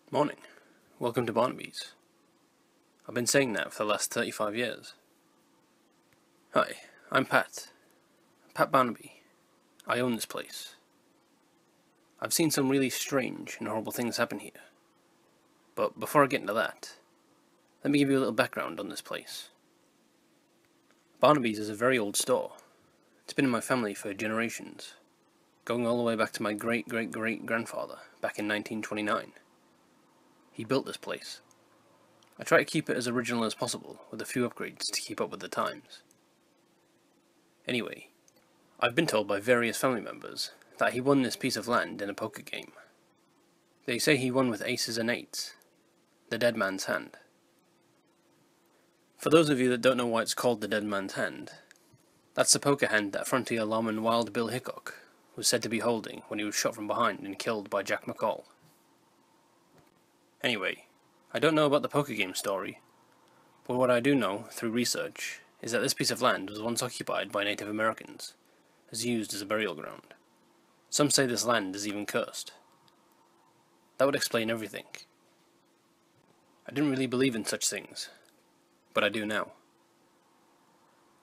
Morning. Welcome to Barnaby's. I've been saying that for the last 35 years. Hi, I'm Pat. Pat Barnaby. I own this place. I've seen some really strange and horrible things happen here. But before I get into that, let me give you a little background on this place. Barnaby's is a very old store. It's been in my family for generations, going all the way back to my great-great-great-grandfather back in 1929. He built this place. I try to keep it as original as possible, with a few upgrades to keep up with the times. Anyway, I've been told by various family members that he won this piece of land in a poker game. They say he won with aces and eights, the dead man's hand. For those of you that don't know why it's called the dead man's hand, that's the poker hand that frontier lawman Wild Bill Hickok was said to be holding when he was shot from behind and killed by Jack McCall. Anyway, I don't know about the poker game story, but what I do know, through research, is that this piece of land was once occupied by Native Americans, as used as a burial ground. Some say this land is even cursed. That would explain everything. I didn't really believe in such things, but I do now.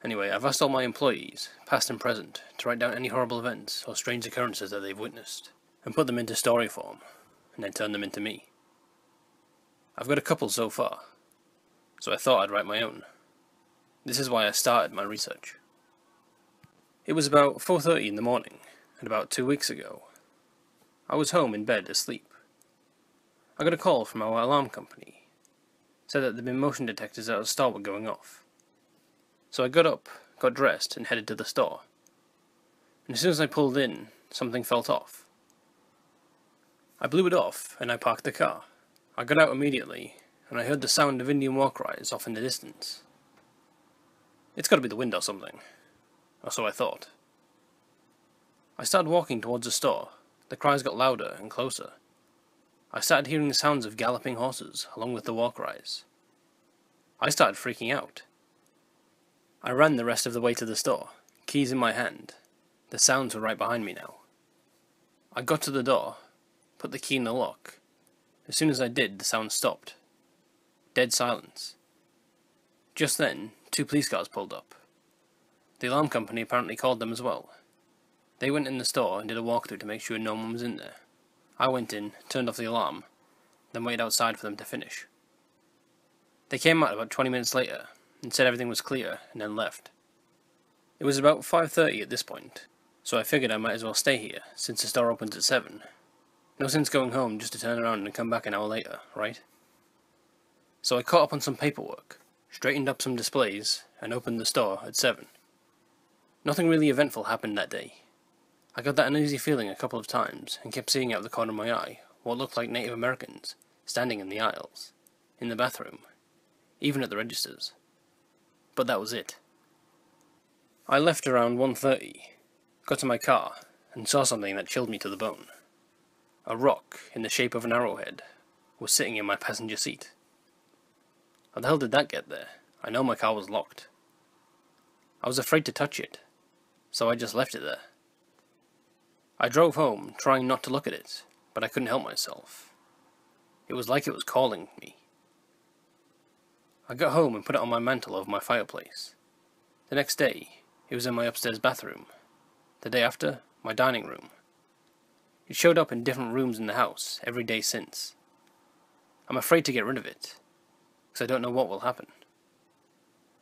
Anyway, I've asked all my employees, past and present, to write down any horrible events or strange occurrences that they've witnessed, and put them into story form, and then turn them into me. I've got a couple so far, so I thought I'd write my own. This is why I started my research. It was about 4:30 in the morning, and about 2 weeks ago. I was home in bed asleep. I got a call from our alarm company. Said that there'd been motion detectors at the store were going off. So I got up, got dressed, and headed to the store. And as soon as I pulled in, something felt off. I blew it off, and I parked the car. I got out immediately, and I heard the sound of Indian war cries off in the distance. It's got to be the wind or something, or so I thought. I started walking towards the store. The cries got louder and closer. I started hearing the sounds of galloping horses, along with the war cries. I started freaking out. I ran the rest of the way to the store, keys in my hand. The sounds were right behind me now. I got to the door, put the key in the lock. As soon as I did, the sound stopped. Dead silence. Just then, 2 police cars pulled up. The alarm company apparently called them as well. They went in the store and did a walkthrough to make sure no one was in there. I went in, turned off the alarm, then waited outside for them to finish. They came out about 20 minutes later and said everything was clear, and then left. It was about 5:30 at this point, so I figured I might as well stay here, since the store opens at 7. No sense going home just to turn around and come back an hour later, right? So I caught up on some paperwork, straightened up some displays, and opened the store at 7. Nothing really eventful happened that day. I got that uneasy feeling a couple of times, and kept seeing out the corner of my eye what looked like Native Americans, standing in the aisles, in the bathroom, even at the registers. But that was it. I left around 1:30, got to my car, and saw something that chilled me to the bone. A rock, in the shape of an arrowhead, was sitting in my passenger seat. How the hell did that get there? I know my car was locked. I was afraid to touch it, so I just left it there. I drove home, trying not to look at it, but I couldn't help myself. It was like it was calling me. I got home and put it on my mantel over my fireplace. The next day, it was in my upstairs bathroom. The day after, my dining room. It showed up in different rooms in the house every day since. I'm afraid to get rid of it, because I don't know what will happen.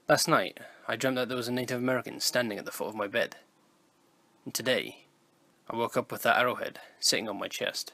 Last night, I dreamt that there was a Native American standing at the foot of my bed. And today, I woke up with that arrowhead sitting on my chest.